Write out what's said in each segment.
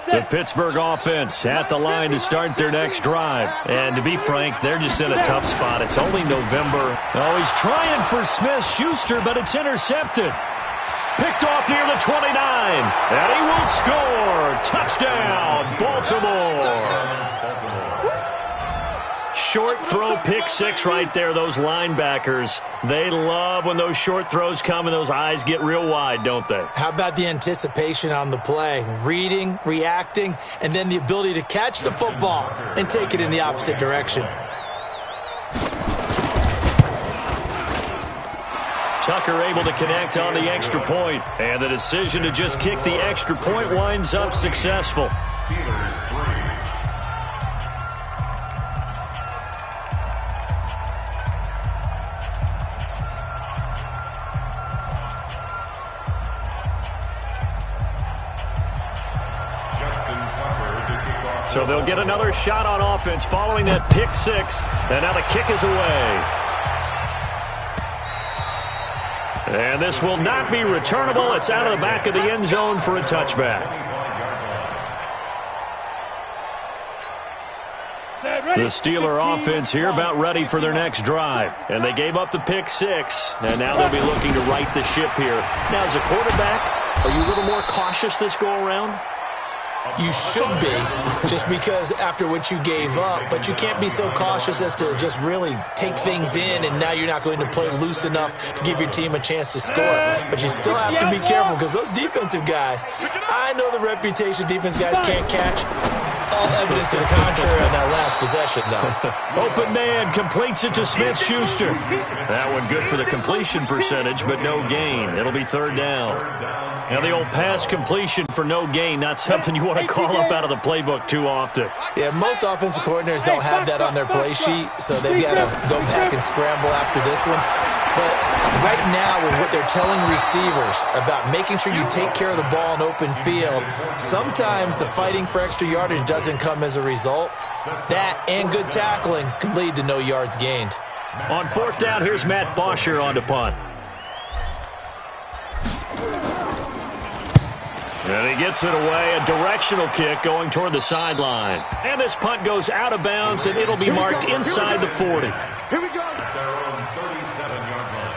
The Pittsburgh offense at the line to start their next drive. And to be frank, they're just in a tough spot. It's only November. Oh, he's trying for Smith-Schuster, but it's intercepted. Picked off near the 29. And he will score. Touchdown, Baltimore. Short throw, pick six right there. Those linebackers, they love when those short throws come and those eyes get real wide, don't they? How about the anticipation on the play? Reading, reacting, and then the ability to catch the football and take it in the opposite direction. Tucker able to connect on the extra point, and the decision to just kick the extra point winds up successful. Steelers 3. So they'll get another shot on offense following that pick six. And now the kick is away. And this will not be returnable. It's out of the back of the end zone for a touchback. The Steeler offense here about ready for their next drive. And they gave up the pick six. And now they'll be looking to right the ship here. Now, as a quarterback, are you a little more cautious this go-around? You should be, just because after what you gave up, but you can't be so cautious as to just really take things in, and now you're not going to play loose enough to give your team a chance to score. But you still have to be careful because those defensive guys, I know the reputation defense guys can't catch. All evidence to the contrary on that last possession, though. Open man completes it to Smith-Schuster. That one good for the completion percentage, but no gain. It'll be third down. Now the old pass completion for no gain, not something you want to call up out of the playbook too often. Yeah, most offensive coordinators don't have that on their play sheet, so they've got to go back and scramble after this one. But right now, with what they're telling receivers about making sure you take care of the ball in open field, sometimes the fighting for extra yardage doesn't come as a result. That and good tackling can lead to no yards gained. On fourth down, here's Matt Bosher on to punt. And he gets it away, a directional kick going toward the sideline. And this punt goes out of bounds, and it'll be marked inside the 40. Here we go. At their own 37-yard line.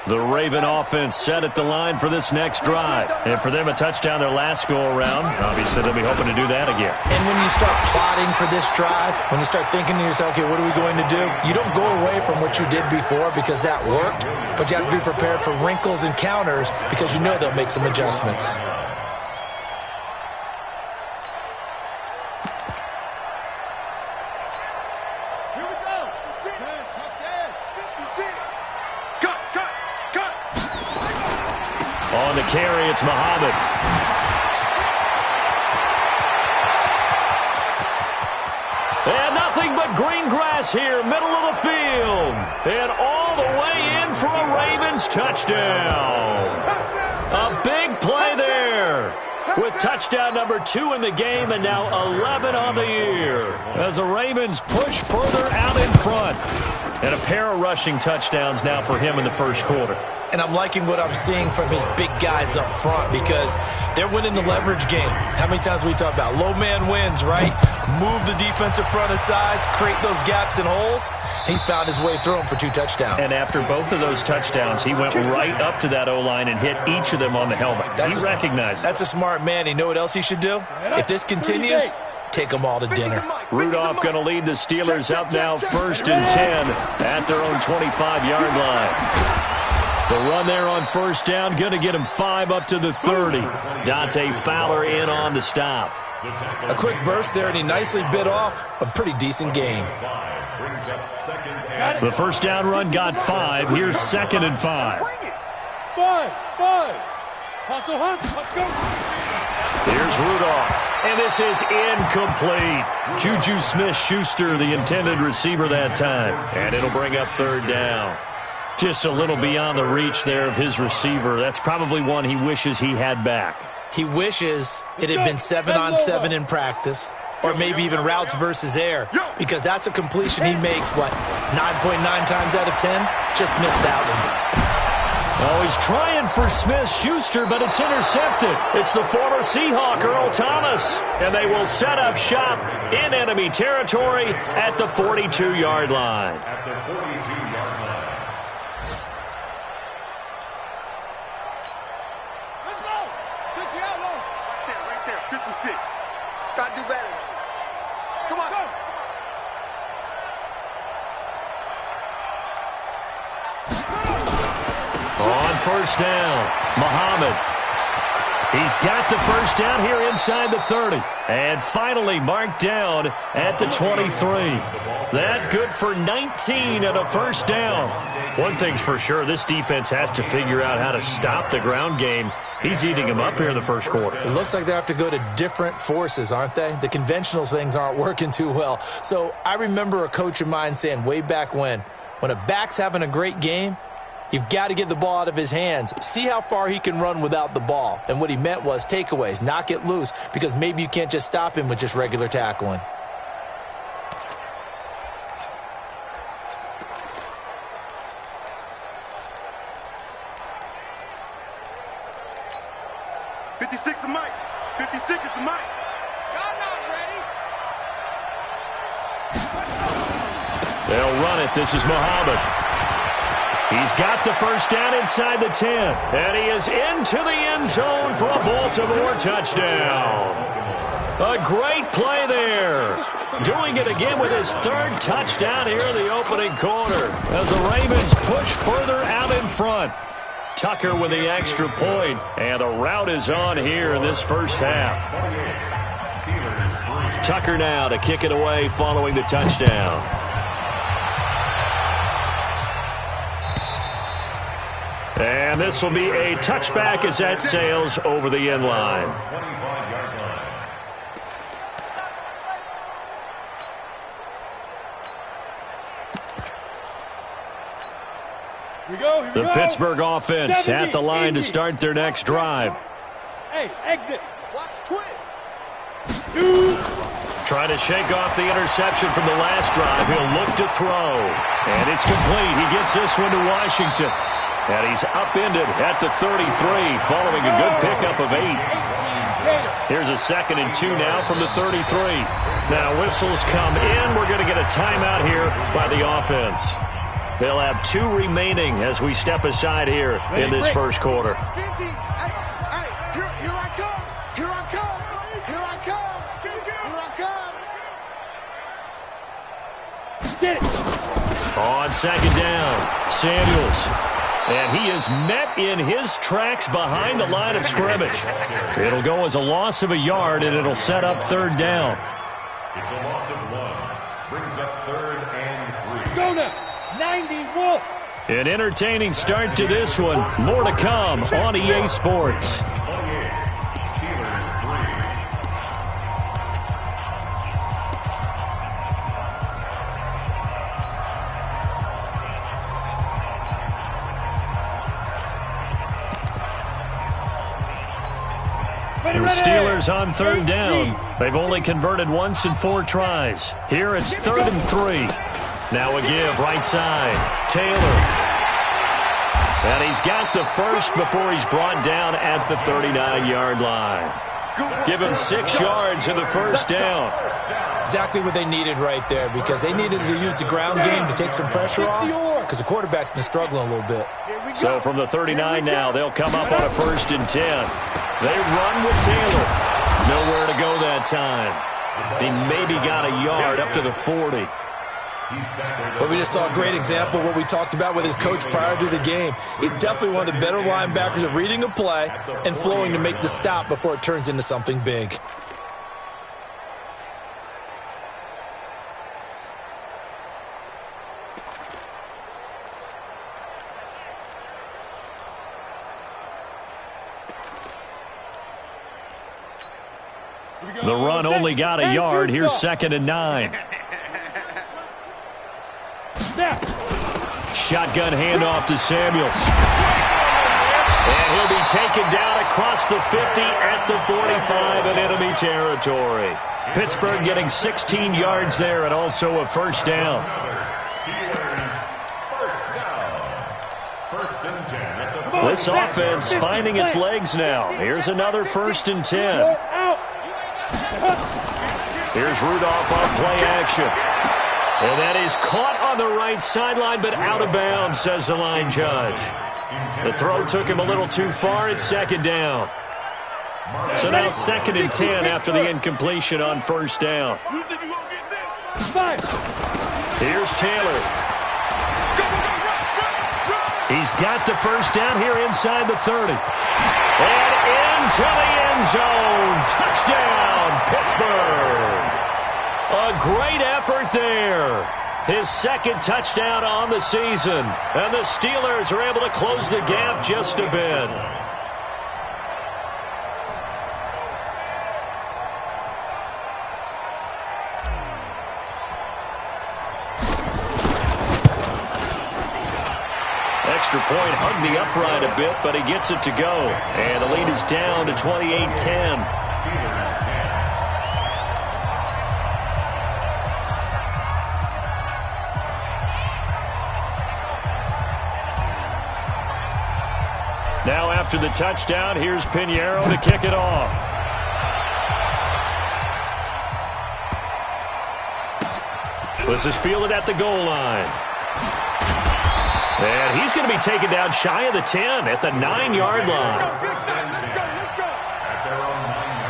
The Raven offense set at the line for this next drive. And for them, a touchdown their last go-around. Obviously, they'll be hoping to do that again. And when you start plotting for this drive, when you start thinking to yourself, okay, what are we going to do? You don't go away from what you did before because that worked, but you have to be prepared for wrinkles and counters because you know they'll make some adjustments. On the carry, it's Muhammad. And nothing but green grass here, middle of the field. And all the way in for a Ravens touchdown. A big play there. With touchdown number 2 in the game and now 11 on the year. As the Ravens push further out in front. And a pair of rushing touchdowns now for him in the first quarter. And I'm liking what I'm seeing from his big guys up front because they're winning the leverage game. How many times we talk about low man wins, right? Move the defensive front aside, create those gaps and holes. He's found his way through them for 2 touchdowns. And after both of those touchdowns, he went right up to that O-line and hit each of them on the helmet. He recognized it. That's a smart man. You know what else he should do? If this continues, take them all to dinner. Rudolph going to lead the Steelers up now 1st and 10 at their own 25-yard line. The run there on first down, going to get him 5 up to the 30. Dante Fowler in on the stop. A quick burst there, and he nicely bit off a pretty decent gain. The first down run got 5. Here's 2nd and 5. 5. Hustle, let's go. Here's Rudolph, and this is incomplete. Juju Smith-Schuster, the intended receiver that time. And it'll bring up 3rd down. Just a little beyond the reach there of his receiver. That's probably one he wishes he had back. He wishes it had been 7-on-7 in practice, or maybe even routes versus air, because that's a completion he makes, 9.9 times out of 10? Just missed that one. Oh, he's trying for Smith-Schuster, but it's intercepted. It's the former Seahawk, Earl Thomas. And they will set up shop in enemy territory at the 42-yard line. At the 42-yard line. Let's go. 60 out low. Right there. 56. Got to do better. Come on. Go. On first down, Muhammad. He's got the first down here inside the 30. And finally marked down at the 23. That good for 19 and a first down. One thing's for sure, this defense has to figure out how to stop the ground game. He's eating them up here in the first quarter. It looks like they have to go to different forces, aren't they? The conventional things aren't working too well. So I remember a coach of mine saying way back when a back's having a great game, you've got to get the ball out of his hands. See how far he can run without the ball. And what he meant was takeaways, knock it loose, because maybe you can't just stop him with just regular tackling. '56 is Mike. 56 is the Mike. Y'all not ready. They'll run it. This is Muhammad. He's got the first down inside the 10. And he is into the end zone for a Baltimore touchdown. A great play there. Doing it again with his third touchdown here in the opening quarter as the Ravens push further out in front. Tucker with the extra point, and the route is on here in this first half. Tucker now to kick it away following the touchdown. And this will be a touchback as that sails over the end line. 25-yard line. Here we go. Here we The go. Pittsburgh offense 70, at the line to 80. start their next drive. Hey, exit. Watch twins. Two. Trying to shake off the interception from the last drive. He'll look to throw. And it's complete. He gets this one to Washington. And he's upended at the 33 following a good pickup of 8. Here's a 2nd and 2 now from the 33. Now whistles come in. We're going to get a timeout here by the offense. They'll have 2 remaining as we step aside here in this first quarter. 50. Hey, here I come. Here I come. Here I come. Here I come. Get it. On second down, Samuels. And he is met in his tracks behind the line of scrimmage. It'll go as a loss of a yard, and it'll set up third down. It's a loss of 1. Brings up 3rd and 3. Go now. 91. An entertaining start to this one. More to come on EA Sports. 28. Steelers 3. The Steelers on third down. They've only converted once in 4 tries. Here it's 3rd and 3. Now a give right side. Taylor. And he's got the first before he's brought down at the 39-yard line. Give him 6 yards in the first down. Exactly what they needed right there, because they needed to use the ground game to take some pressure off, because the quarterback's been struggling a little bit. So from the 39 now, they'll come up on a 1st and 10. They run with Taylor. Nowhere to go that time. He maybe got a yard up to the 40. But we just saw a great example of what we talked about with his coach prior to the game. He's definitely one of the better linebackers at reading a play and flowing to make the stop before it turns into something big. The run only got a yard. Here's 2nd and 9. Shotgun handoff to Samuels. And he'll be taken down across the 50 at the 45 in enemy territory. Pittsburgh getting 16 yards there and also a first down. First and 10 at the This offense finding its legs now. Here's another 1st and 10. Here's Rudolph on play action. And that is caught on the right sideline, but out of bounds, says the line judge. The throw took him a little too far. It's 2nd down. So now 2nd and 10 after the incompletion on 1st down. Here's Taylor. He's got the 1st down here inside the 30. And into the end zone. Touchdown, Pittsburgh. A great effort there. His 2nd touchdown on the season. And the Steelers are able to close the gap just a bit. Extra point hugged the upright a bit, but he gets it to go. And the lead is down to 28-10. Now after the touchdown, here's Pinheiro to kick it off. This is fielded at the goal line. And he's going to be taken down shy of the 10 at the 9-yard line. At their own 9-yard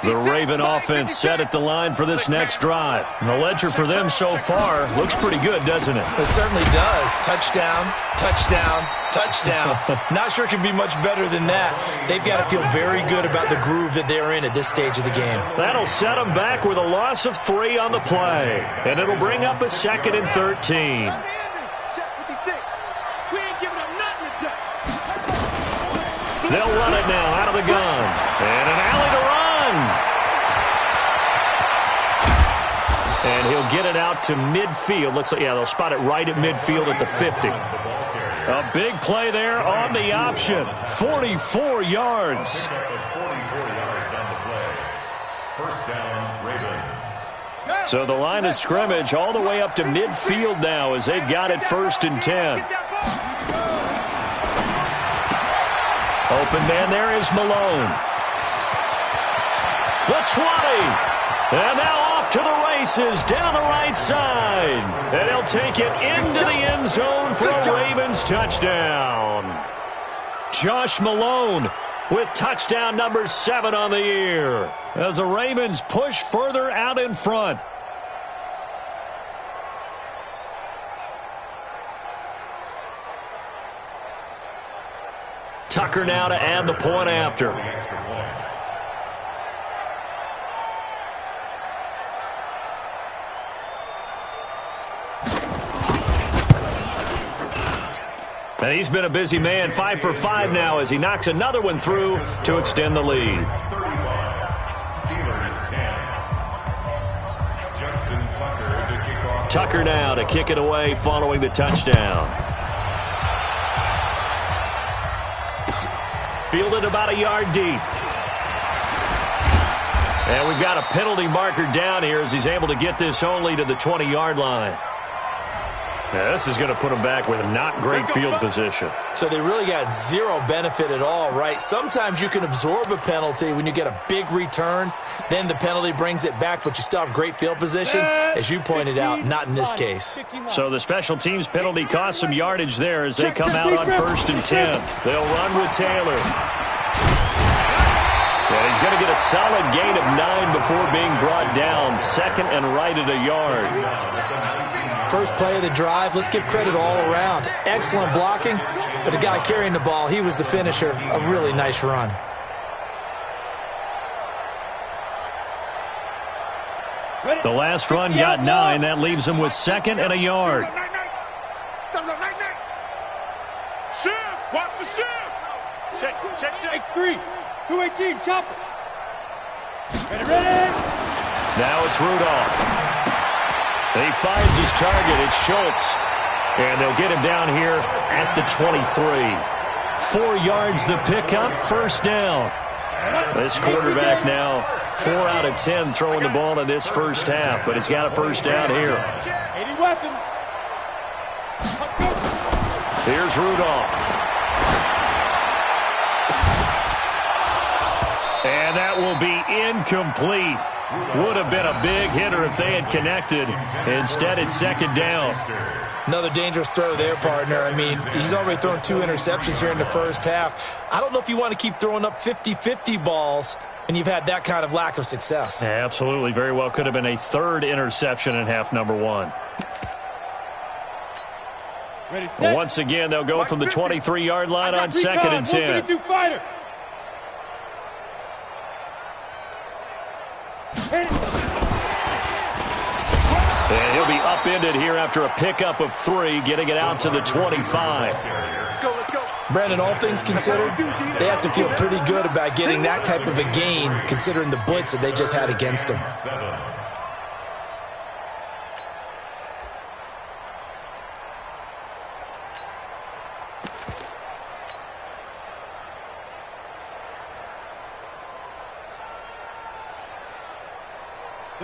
line. The Raven offense set at the line for this next drive. And the ledger for them so far looks pretty good, doesn't it? It certainly does. Touchdown, touchdown, touchdown. Not sure it can be much better than that. They've got to feel very good about the groove that they're in at this stage of the game. That'll set them back with a loss of 3 on the play. And it'll bring up a 2nd and 13. They'll run it now out of the gun. And an alley to run. And he'll get it out to midfield. Looks like, yeah, they'll spot it right at midfield at the 50. A big play there on the option. 44 yards. 44 yards on the play. First down, Ravens. So the line of scrimmage all the way up to midfield now as they've got it 1st and 10. Open man there is Malone. The 20. And now off to the races down the right side. And he'll take it into the end zone for a Ravens touchdown. Josh Malone with touchdown number 7 on the year as the Ravens push further out in front. Tucker now to add the point after. And he's been a busy man, 5 for 5 now as he knocks another one through to extend the lead. Tucker now to kick it away following the touchdown. Fielded about a yard deep. And we've got a penalty marker down here as he's able to get this only to the 20-yard line. Yeah, this is going to put him back with a not great field position. So they really got zero benefit at all, right? Sometimes you can absorb a penalty when you get a big return. Then the penalty brings it back, but you still have great field position. As you pointed out, not in this case. So the special teams penalty cost some yardage there as they come out on 1st and 10. They'll run with Taylor. And he's going to get a solid gain of 9 before being brought down. 2nd and right at a yard. First play of the drive, let's give credit all around. Excellent blocking, but the guy carrying the ball, he was the finisher. A really nice run. The last run got 9. That leaves him with 2nd and a yard. Shift! Watch the shift! Check. X3. 218, chop. Ready. Now it's Rudolph. He finds his target. It's Schultz. And they'll get him down here at the 23. 4 yards the pickup, 1st down. This quarterback now 4 out of 10 throwing the ball in this first half, but he's got a first down here. 80 weapon. Here's Rudolph. And that will be incomplete. Would have been a big hitter if they had connected. Instead, it's second down. Another dangerous throw there, partner. I mean, he's already thrown 2 interceptions here in the first half. I don't know if you want to keep throwing up 50-50 balls and you've had that kind of lack of success. Yeah, absolutely. Very well could have been a 3rd interception in half number 1. Ready, set. Once again, they'll go from the 23-yard line on 2nd and 10. And he'll be upended here after a pickup of 3, getting it out to the 25. Let's go. Brandon, all things considered, they have to feel pretty good about getting that type of a gain, considering the blitz that they just had against them.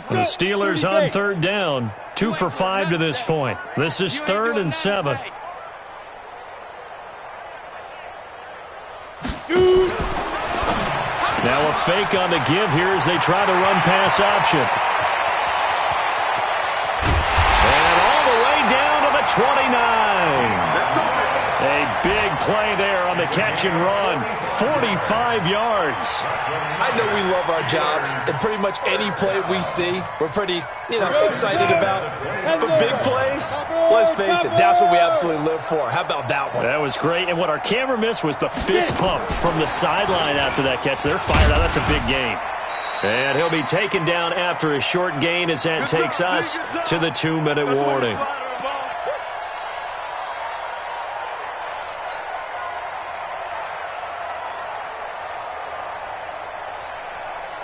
The Steelers on 3rd down. 2 for 5 to this point. This is 3rd and 7. Now a fake on the give here as they try to run pass option. And all the way down to the 29. A big play there on the catch and run. 45 yards. I know we love our jobs, and pretty much any play we see, we're pretty, excited about. But big plays, let's face it, that's what we absolutely live for. How about that one? That was great. And what our camera missed was the fist pump from the sideline after that catch. They're fired out. That's a big gain. And he'll be taken down after a short gain as that takes us to the 2-minute warning.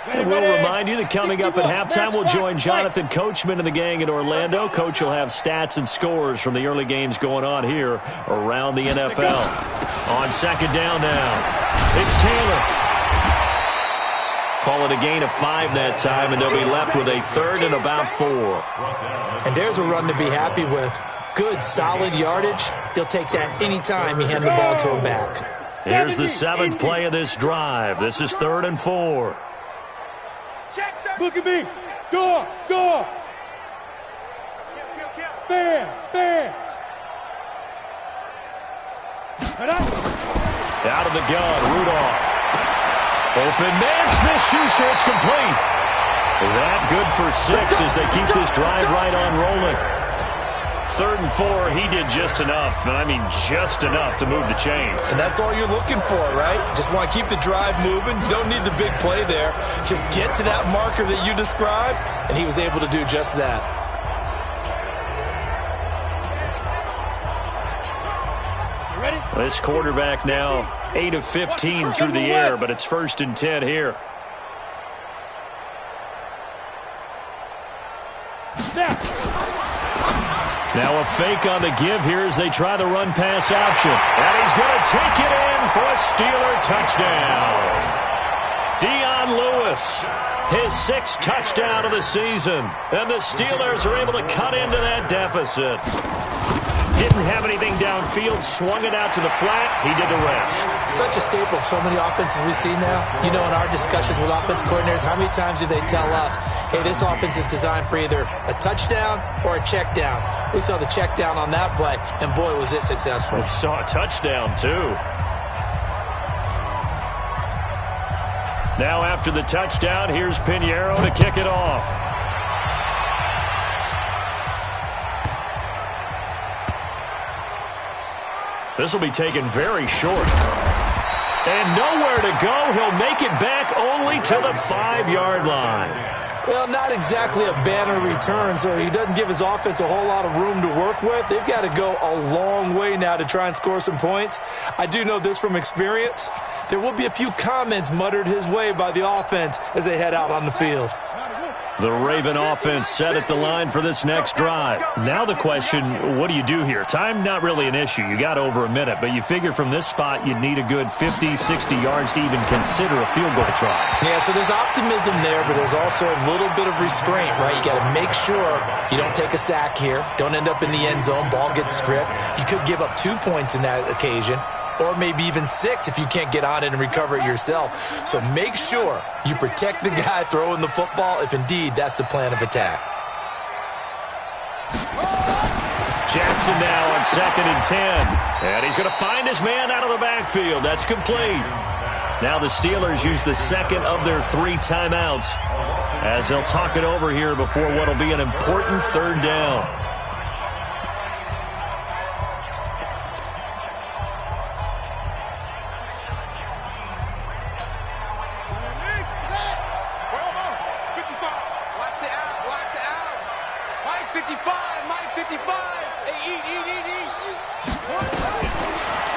And we'll remind you that coming up at halftime, we'll join Jonathan Coachman and the gang in Orlando. Coach will have stats and scores from the early games going on here around the NFL. On 2nd down now, it's Taylor. Call it a gain of 5 that time, and they'll be left with a 3rd and about 4. And there's a run to be happy with. Good, solid yardage. He'll take that anytime you hand the ball to him back. Here's the 7th play of this drive. This is 3rd and 4. Look at me. Door. Bam. Out of the gun, Rudolph. Open man, Smith-Schuster, it's complete. That good for 6 as they keep this drive right on rolling. 3rd and 4, he did just enough, and I mean just enough to move the chains. And that's all you're looking for, right? Just want to keep the drive moving. You don't need the big play there. Just get to that marker that you described, and he was able to do just that. This quarterback now 8 of 15 through the air, but it's 1st and 10 here. Now a fake on the give here as they try the run pass option. And he's going to take it in for a Steeler touchdown. Dion Lewis, his 6th touchdown of the season. And the Steelers are able to cut into that deficit. Didn't have anything downfield, swung it out to the flat. He did the rest. Such a staple of so many offenses we see now. In our discussions with offense coordinators, how many times do they tell us, hey, this offense is designed for either a touchdown or a check down? We saw the check down on that play, and boy, was it successful. We saw a touchdown, too. Now after the touchdown, here's Pinheiro to kick it off. This will be taken very short. And nowhere to go. He'll make it back only to the 5-yard line. Well, not exactly a banner return, so he doesn't give his offense a whole lot of room to work with. They've got to go a long way now to try and score some points. I do know this from experience. There will be a few comments muttered his way by the offense as they head out on the field. The Raven offense set at the line for this next drive. Now the question, what do you do here? Time, not really an issue. You got over a minute, but you figure from this spot you'd need a good 50, 60 yards to even consider a field goal try. Yeah, so there's optimism there, but there's also a little bit of restraint, right? You got to make sure you don't take a sack here, don't end up in the end zone, ball gets stripped. You could give up 2 points in that occasion, or maybe even 6 if you can't get on it and recover it yourself. So make sure you protect the guy throwing the football if indeed that's the plan of attack. Jackson now on 2nd and 10. And he's going to find his man out of the backfield. That's complete. Now the Steelers use the second of their 3 timeouts as they'll talk it over here before what will be an important 3rd down.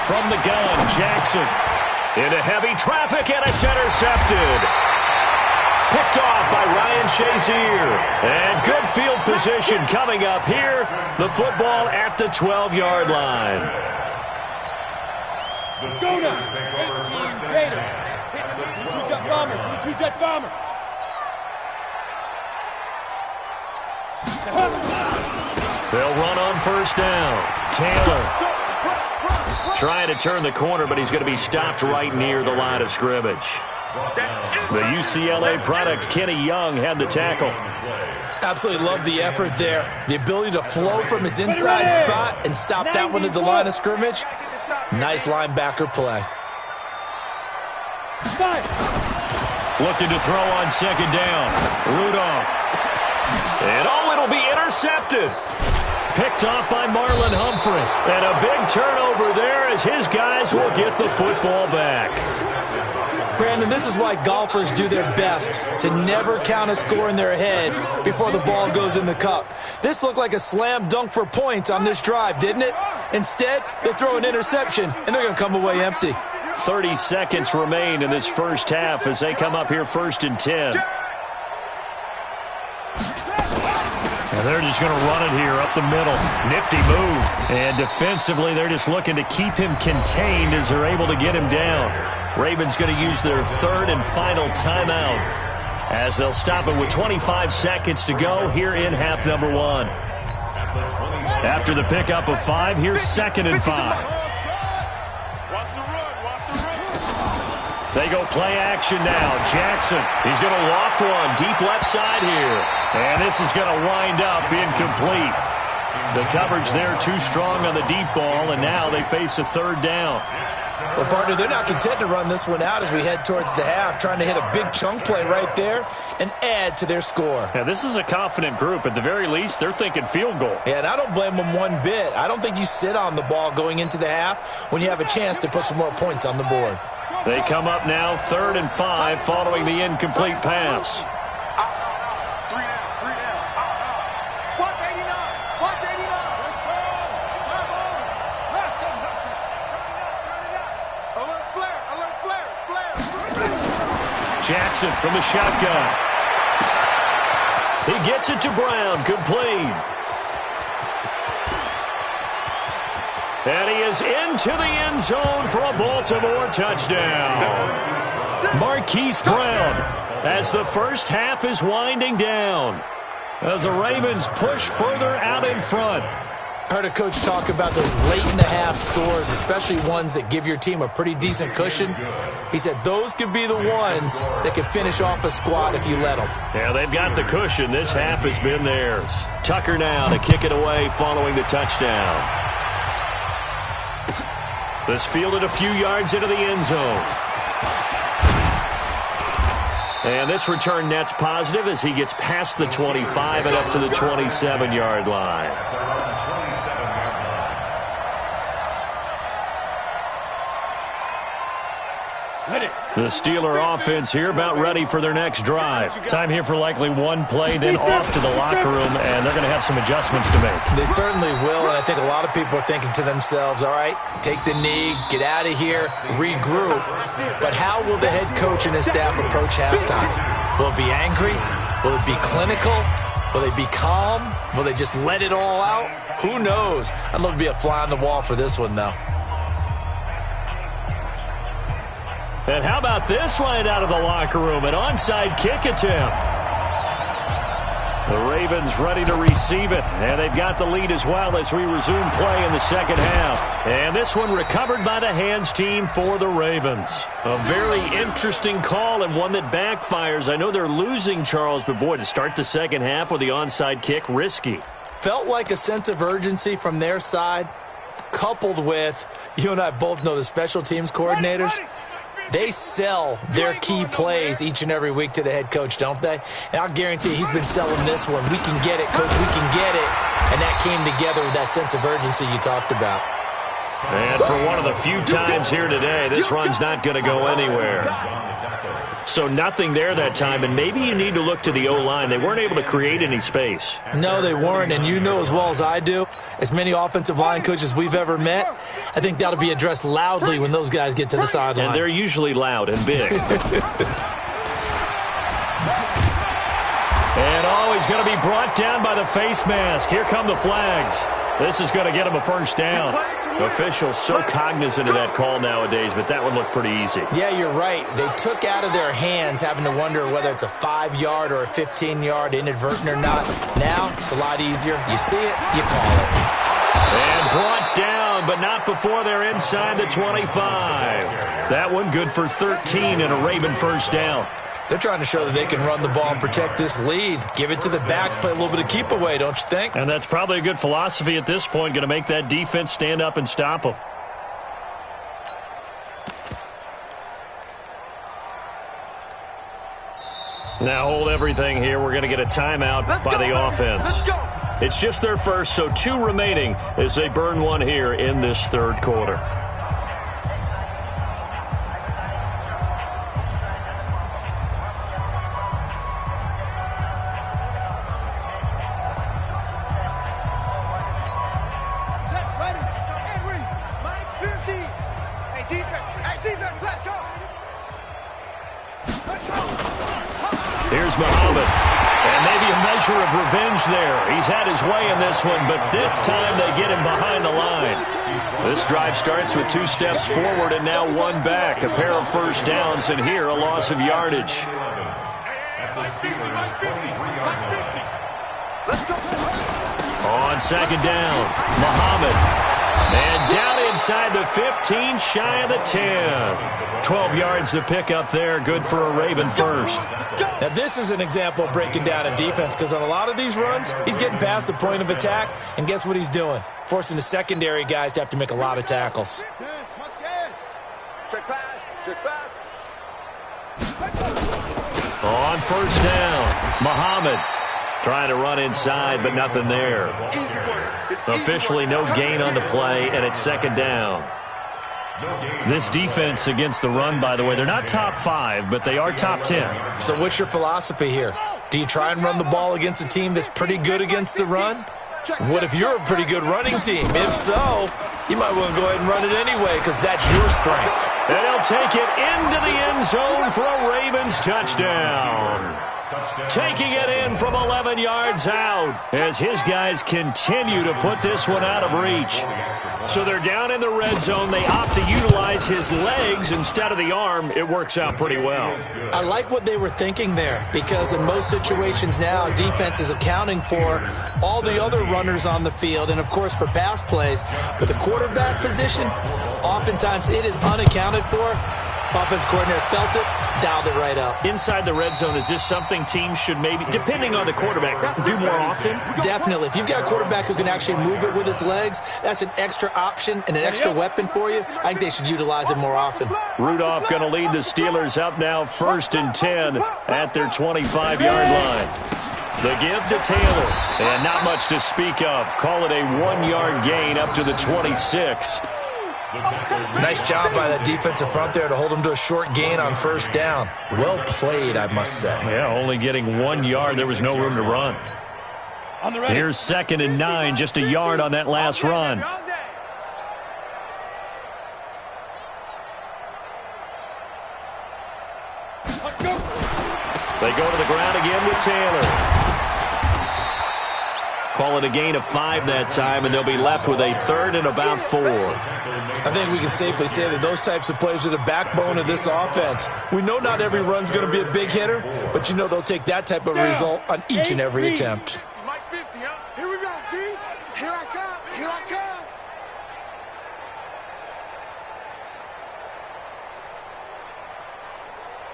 From the gun, Jackson into heavy traffic, and it's intercepted. Picked off by Ryan Shazier. And good field position coming up here. The football at the 12-yard line. Go now. 18 Gators. Two-jet bombers. Two-jet bomber. They'll run on 1st down. Taylor trying to turn the corner, but he's going to be stopped right near the line of scrimmage. The UCLA product, Kenny Young, had the tackle. Absolutely love the effort there. The ability to flow from his inside spot and stop that one at the line of scrimmage. Nice linebacker play. Looking to throw on 2nd down. Rudolph. And it'll be intercepted. Picked off by Marlon Humphrey. And a big turnover there as his guys will get the football back. Brandon, this is why golfers do their best to never count a score in their head before the ball goes in the cup. This looked like a slam dunk for points on this drive, didn't it? Instead, they throw an interception, and they're going to come away empty. 30 seconds remain in this first half as they come up here 1st and 10. And they're just going to run it here up the middle. Nifty move. And defensively, they're just looking to keep him contained as they're able to get him down. Ravens going to use their 3rd and final timeout as they'll stop it with 25 seconds to go here in half number 1. After the pickup of 5, here's 2nd and 5. They go play action now. Jackson, he's going to loft one deep left side here. And this is going to wind up incomplete. The coverage there too strong on the deep ball, and now they face a 3rd down. Well, partner, they're not content to run this one out as we head towards the half, trying to hit a big chunk play right there and add to their score. Yeah, this is a confident group. At the very least, they're thinking field goal. Yeah, and I don't blame them one bit. I don't think you sit on the ball going into the half when you have a chance to put some more points on the board. They come up now 3rd and 5 following the incomplete pass. Jackson from the shotgun. He gets it to Brown, complete. And he is into the end zone for a Baltimore touchdown. Marquise Brown as the first half is winding down. As the Ravens push further out in front. I heard a coach talk about those late-in-the-half scores, especially ones that give your team a pretty decent cushion. He said those could be the ones that could finish off a squad if you let them. Yeah, they've got the cushion. This half has been theirs. Tucker now to kick it away following the touchdown. This fielded a few yards into the end zone. And this return net's positive as he gets past the 25 and up to the 27-yard line. The Steeler offense here about ready for their next drive. Time here for likely one play, then off to the locker room, and they're going to have some adjustments to make. They certainly will, and I think a lot of people are thinking to themselves, all right, take the knee, get out of here, regroup. But how will the head coach and his staff approach halftime? Will it be angry? Will it be clinical? Will they be calm? Will they just let it all out? Who knows? I'd love to be a fly on the wall for this one, though. And how about this right out of the locker room? An onside kick attempt. The Ravens ready to receive it, and they've got the lead as well as we resume play in the second half. And this one recovered by the hands team for the Ravens. A very interesting call and one that backfires. I know they're losing, Charles, but boy, to start the second half with the onside kick, risky. Felt like a sense of urgency from their side, coupled with, you and I both know the special teams coordinators. They sell their key plays each and every week to the head coach, don't they? And I'll guarantee you he's been selling this one. We can get it, coach, we can get it. And that came together with that sense of urgency you talked about. And for one of the few times here today, this run's not going to go anywhere. So nothing there that time, and maybe you need to look to the O-line. They weren't able to create any space. No, they weren't, and you know as well as I do, as many offensive line coaches we've ever met, I think that'll be addressed loudly when those guys get to the sideline. And they're usually loud and big. And he's going to be brought down by the face mask. Here come the flags. This is going to get him a first down. Officials so cognizant of that call nowadays, but that one looked pretty easy. Yeah, you're right. They took out of their hands having to wonder whether it's a 5-yard or a 15-yard inadvertent or not. Now, it's a lot easier. You see it, you call it. And brought down, but not before they're inside the 25. That one good for 13 and a Raven first down. They're trying to show that they can run the ball and protect this lead. Give it to the backs, play a little bit of keep away, don't you think? And that's probably a good philosophy at this point, going to make that defense stand up and stop them. Now hold everything here. We're going to get a timeout by the offense. It's just their first, so 2 remaining as they burn one here in this third quarter. Here's Muhammad, and maybe a measure of revenge there. He's had his way in this one, but this time they get him behind the line. This drive starts with 2 steps forward and now 1 back. A pair of first downs, and here a loss of yardage. On second down, Muhammad. And down inside the 15, shy of the 10. 12 yards to pick up there, good for a Raven first. Now this is an example of breaking down a defense, because on a lot of these runs, he's getting past the point of attack, and guess what he's doing? Forcing the secondary guys to have to make a lot of tackles. On first down, Muhammad trying to run inside, but nothing there. Officially no gain on the play, and it's second down. This defense against the run, by the way, they're not top 5, but they are top 10. So what's your philosophy here? Do you try and run the ball against a team that's pretty good against the run? What if you're a pretty good running team? If so, you might want to go ahead and run it anyway, because that's your strength. And he'll take it into the end zone for a Ravens touchdown. Taking it in from 11 yards out as his guys continue to put this one out of reach. So they're down in the red zone. They opt to utilize his legs instead of the arm. It works out pretty well. I like what they were thinking there, because in most situations now, defense is accounting for all the other runners on the field and, of course, for pass plays. But the quarterback position, oftentimes it is unaccounted for. Offense coordinator felt it, dialed it right up. Inside the red zone, is this something teams should maybe, depending on the quarterback, do more often? Definitely. If you've got a quarterback who can actually move it with his legs, that's an extra option and an extra weapon for you. I think they should utilize it more often. Rudolph going to lead the Steelers up now 1st and 10 at their 25-yard line. The give to Taylor, and not much to speak of. Call it a 1-yard gain up to the 26. Nice job by that defensive front there to hold them to a short gain on first down. Well played, I must say. Yeah, only getting 1 yard. There was no room to run. Here's 2nd and 9, just a yard on that last run. They go to the ground again with Taylor. Call it a gain of 5 that time, and they'll be left with a third and about 4. I think we can safely say that those types of plays are the backbone of this offense. We know not every run's going to be a big hitter, but you know they'll take that type of result on each and every attempt. Here we go, D. Here I come. Here I come.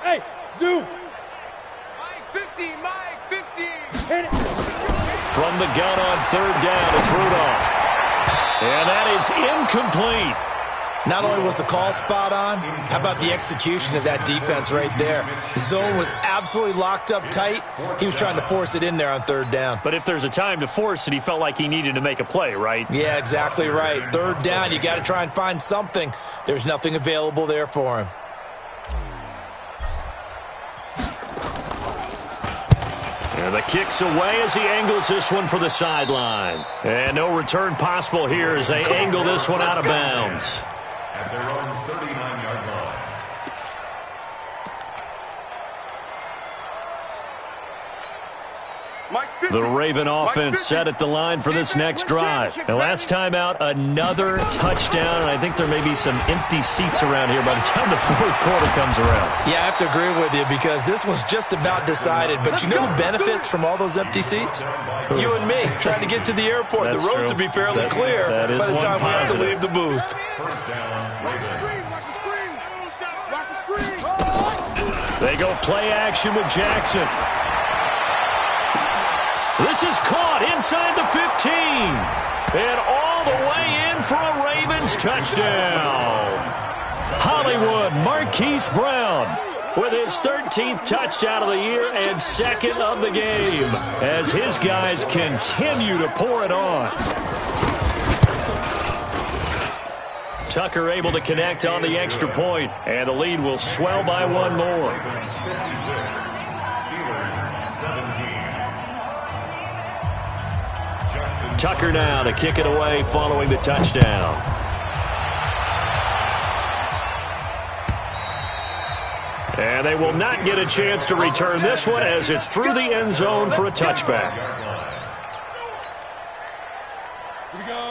Hey, Zoo. Mike 15, Mike 15. Hit it. From the gun on third down, it's Rudolph. And that is incomplete. Not only was the call spot on, how about the execution of that defense right there? The zone was absolutely locked up tight. He was trying to force it in there on third down. But if there's a time to force it, he felt like he needed to make a play, right? Yeah, exactly right. Third down, you got to try and find something. There's nothing available there for him. And the kick's away as he angles this one for the sideline. And no return possible here as they angle this one out of bounds. At their own 39-yard line. The Raven offense set at the line for this next drive. The last time out, another touchdown, and I think there may be some empty seats around here by the time the fourth quarter comes around. Yeah, I have to agree with you because this one's just about decided. But you know who benefits from all those empty seats? You and me, trying to get to the airport. That's the roads true. will be fairly clear by the time we have to leave the booth. First down, Ravens. Watch the screen. Watch the screen. They go play action with Jackson. This is caught inside the 15. And all the way in for a Ravens touchdown. Hollywood Marquise Brown with his 13th touchdown of the year and second of the game as his guys continue to pour it on. Tucker able to connect on the extra point, and the lead will swell by one more. 56, Steelers 17. Tucker now to kick it away following the touchdown. And they will not get a chance to return this one as it's through the end zone for a touchback.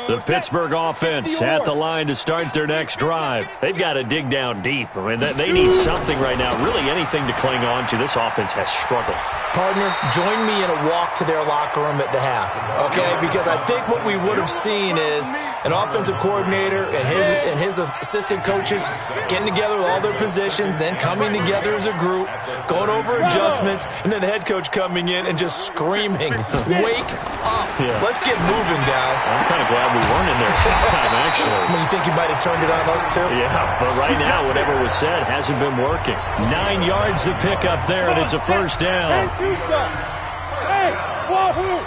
The Pittsburgh offense at the line to start their next drive. They've got to dig down deep. I mean, they need something right now, really anything to cling on to. This offense has struggled. Partner, join me in a walk to their locker room at the half, okay? Because I think what we would have seen is an offensive coordinator and his assistant coaches getting together with all their positions, then coming together as a group, going over adjustments, and then the head coach coming in and just screaming, "Wake up! Yeah. Let's get moving, guys." I'm kind of glad we weren't in there halftime, actually. I mean, you think he might have turned it on us, too? Yeah, but right now, whatever was said hasn't been working. 9 yards to pick up there, and it's a first down. Hey, Wahoo!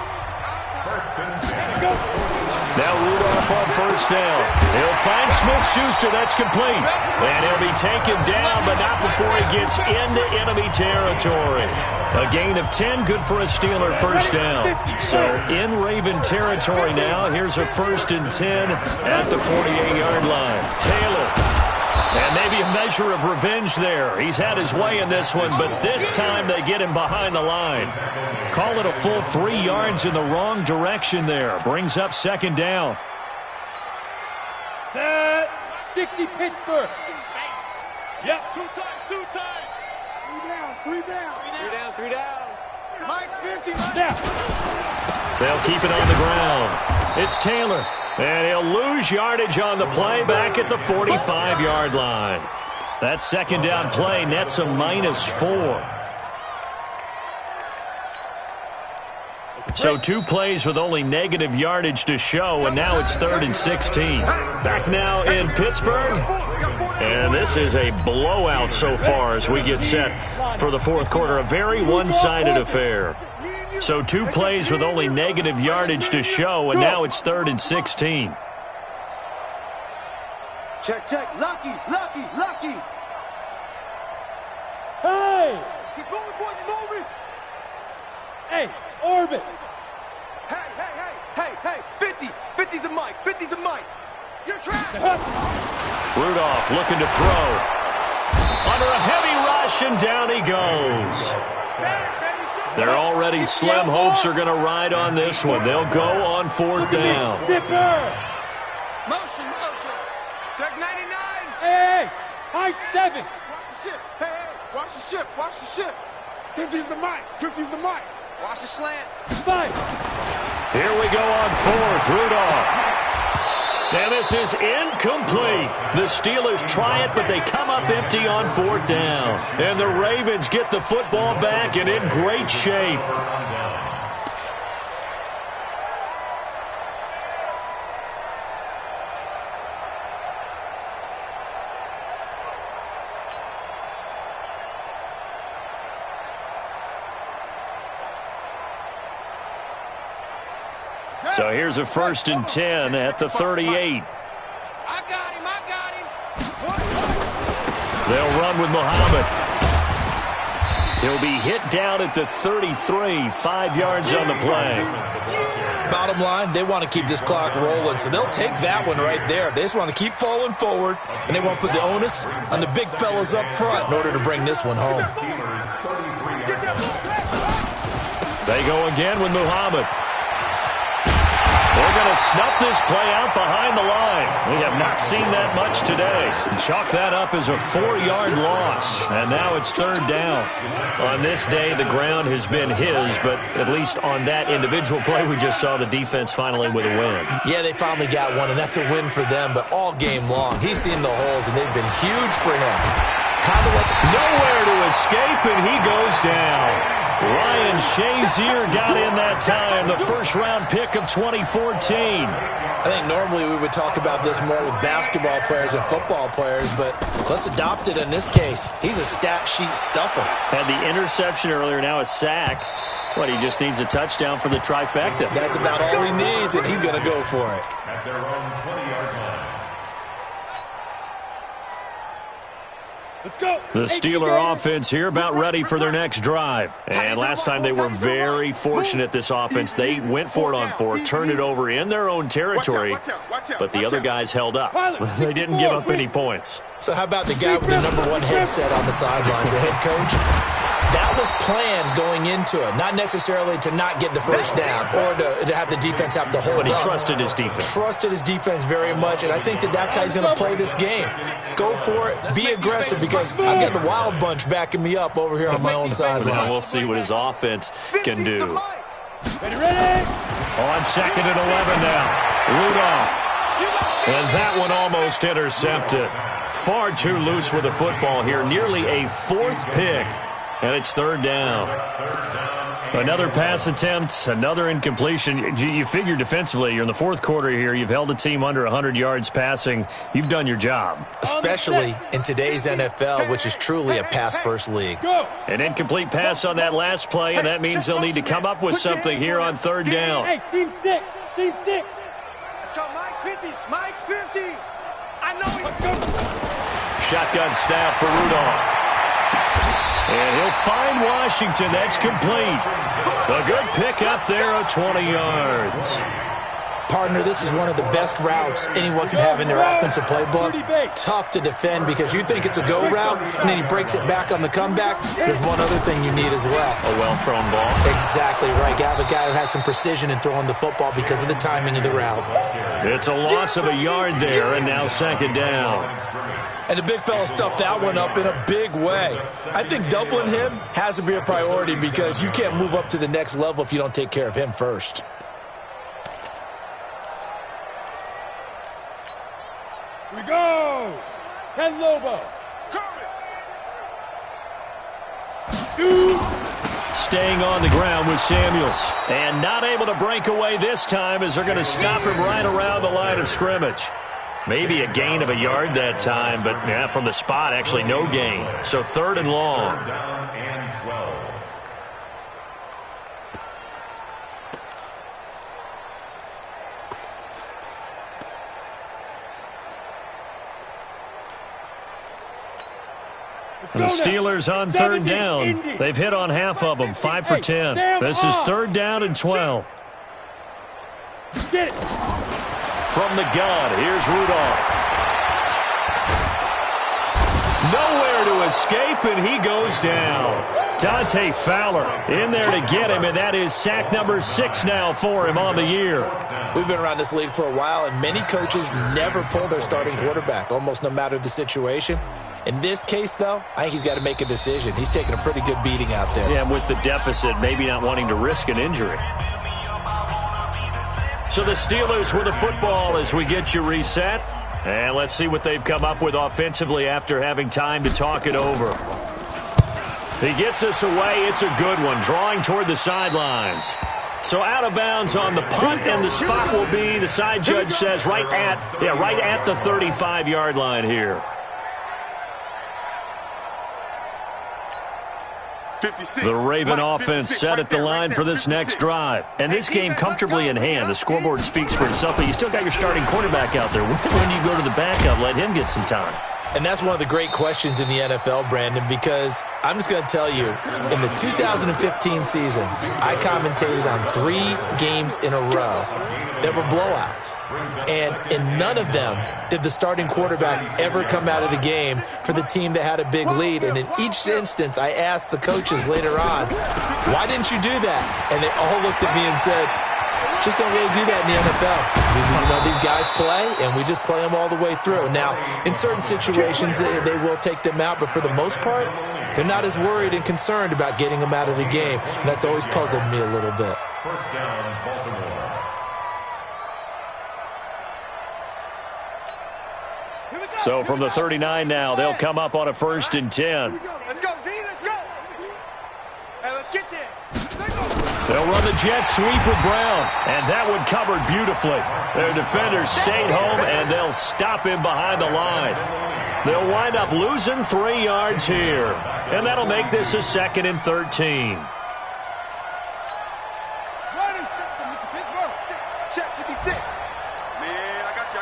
Now Rudolph on first down. He'll find Smith-Schuster. That's complete. And he'll be taken down, but not before he gets into enemy territory. A gain of 10, good for a Steeler first down. So in Raven territory now, here's a 1st and 10 at the 48-yard line. Taylor. And maybe a measure of revenge there. He's had his way in this one, but this time they get him behind the line. Call it a full 3 yards in the wrong direction there. Brings up second down. Set. 60 Pittsburgh. Yep. 2 times. 3 down. 3 down. Mike's 50. Now. They'll keep it on the ground. It's Taylor. And he'll lose yardage on the play back at the 45-yard line. That second down play nets a -4. So 2 plays with only negative yardage to show, and now it's 3rd and 16. Back now in Pittsburgh. And this is a blowout so far as we get set for the fourth quarter. A very one-sided affair. So 2 plays with only negative yardage to show, and now it's 3rd and 16. Check. Lucky. Hey! He's moving, boys. He's moving. Hey, orbit! Hey. 50. 50's the mic. 50's the mic. You're trapped. Rudolph looking to throw. Under a heavy rush, and down he goes. Their already slim hopes are going to ride on this one. They'll go on 4th down. Motion. Check 99. Hey, high 7. Watch the ship. Hey, watch the ship. Watch the ship. 50's the mic. 50's the mic. Watch the slant. 5. Here we go on 4th. Rudolph. And this is incomplete. The Steelers try it, but they come up empty on 4th down. And the Ravens get the football back and in great shape. So here's a 1st and 10 at the 38. I got him. They'll run with Muhammad. He'll be hit down at the 33, 5 yards on the play. Bottom line, they want to keep this clock rolling, so they'll take that one right there. They just want to keep falling forward, and they want to put the onus on the big fellas up front in order to bring this one home. They go again with Muhammad. They're going to snuff this play out behind the line. We have not seen that much today. Chalk that up as a 4-yard loss. And now it's 3rd down. On this day, the ground has been his, but at least on that individual play, we just saw the defense finally with a win. Yeah, they finally got one, and that's a win for them. But all game long, he's seen the holes, and they've been huge for him. Kind of like nowhere to escape, and he goes down. Ryan Shazier got in that time, the first-round pick of 2014. I think normally we would talk about this more with basketball players and football players, but let's adopt it in this case. He's a stat sheet stuffer. Had the interception earlier, now a sack. But he just needs a touchdown for the trifecta. That's about all he needs, and he's going to go for it. At their own 20-yard line. Let's go. The Steeler offense here about ready for their next drive. And last time they were very fortunate, this offense. They went for it on 4, turned it over in their own territory, but the other guys held up. They didn't give up any points. So how about the guy with the #1 headset on the sidelines, the head coach? That was planned going into it, not necessarily to not get the first down or to have the defense have to hold up. But he trusted his defense. Trusted his defense very much, and I think that's how he's going to play this game. Go for it, be aggressive, because I've got the Wild Bunch backing me up over here on my own sideline. Now we'll see what his offense can do. Ready. On 2nd and 11 now. Rudolph. And that one almost intercepted. Far too loose with the football here. Nearly a 4th pick. And it's 3rd down. Another pass attempt, another incompletion. You figure defensively, you're in the 4th quarter here. You've held a team under 100 yards passing. You've done your job. Especially in today's NFL, which is truly a pass-first league. An incomplete pass on that last play, and that means they'll need to come up with something here on 3rd down. Hey, seam 6. Let's go, Mike 50. Mike 50. I know he. Shotgun snap for Rudolph. And he'll find Washington. That's complete. A good pick up there of 20 yards. Partner, this is one of the best routes anyone could have in their offensive playbook. Tough to defend because you think it's a go route, and then he breaks it back on the comeback. There's one other thing you need as well. A well-thrown ball. Exactly right. You have a guy who has some precision in throwing the football because of the timing of the route. It's a loss of a yard there, and now 2nd down. And the big fella stuffed that one up in a big way. I think doubling him has to be a priority because you can't move up to the next level if you don't take care of him first. We go. 10 Lobo. 2. Staying on the ground with Samuels. And not able to break away this time as they're going to stop him right around the line of scrimmage. Maybe a gain of a yard that time, but yeah, from the spot, actually no gain. So 3rd and long. 3rd down and 12. The Steelers on 3rd down. They've hit on half of them, 5 for 10. This is 3rd down and 12. Get it. From the gun, here's Rudolph. Nowhere to escape, and he goes down. Dante Fowler in there to get him, and that is sack number 6 now for him on the year. We've been around this league for a while, and many coaches never pull their starting quarterback, almost no matter the situation. In this case, though, I think he's got to make a decision. He's taking a pretty good beating out there. Yeah, and with the deficit, maybe not wanting to risk an injury. So the Steelers with the football as we get you reset. And let's see what they've come up with offensively after having time to talk it over. He gets us away. It's a good one, drawing toward the sidelines. So out of bounds on the punt, and the spot will be, the side judge says, right at the 35-yard line here. 56. The Raven offense set at the line for this next drive. And this game comfortably in hand. The scoreboard speaks for itself, but you still got your starting quarterback out there. When you go to the backup, let him get some time. And that's one of the great questions in the NFL, Brandon, because I'm just going to tell you, in the 2015 season, I commentated on 3 games in a row that were blowouts. And in none of them did the starting quarterback ever come out of the game for the team that had a big lead. And in each instance, I asked the coaches later on, why didn't you do that? And they all looked at me and said, just don't really do that in the NFL. These guys play, and we just play them all the way through. Now, in certain situations, they will take them out, but for the most part, they're not as worried and concerned about getting them out of the game, and that's always puzzled me a little bit. First down, Baltimore. So from the 39 now, they'll come up on a 1st and 10. Let's go, D, let's go. Hey, let's get there. They'll run the jet sweep with Brown, and that one covered beautifully. Their defenders stayed home, and they'll stop him behind the line. They'll wind up losing 3 yards here, and that'll make this a 2nd and 13. Check 56. Man, I got you.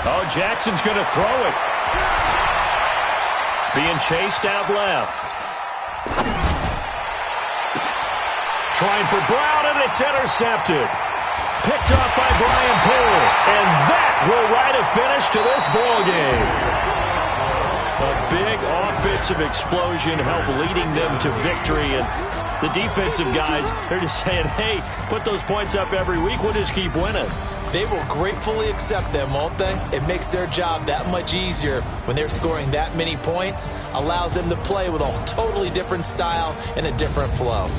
Oh, Jackson's going to throw it. Being chased out left. Trying for Brown, and it's intercepted. Picked up by Brian Poole. And that will write a finish to this ball game. A big offensive explosion helped leading them to victory. And the defensive guys, they're just saying, hey, put those points up every week. We'll just keep winning. They will gratefully accept them, won't they? It makes their job that much easier when they're scoring that many points. Allows them to play with a totally different style and a different flow.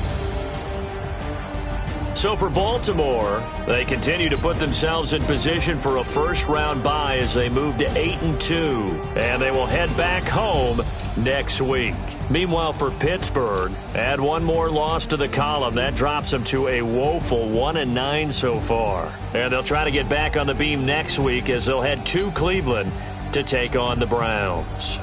So for Baltimore, they continue to put themselves in position for a first-round bye as they move to 8-2, and they will head back home next week. Meanwhile, for Pittsburgh, add one more loss to the column. That drops them to a woeful 1-9 so far. And they'll try to get back on the beam next week as they'll head to Cleveland to take on the Browns.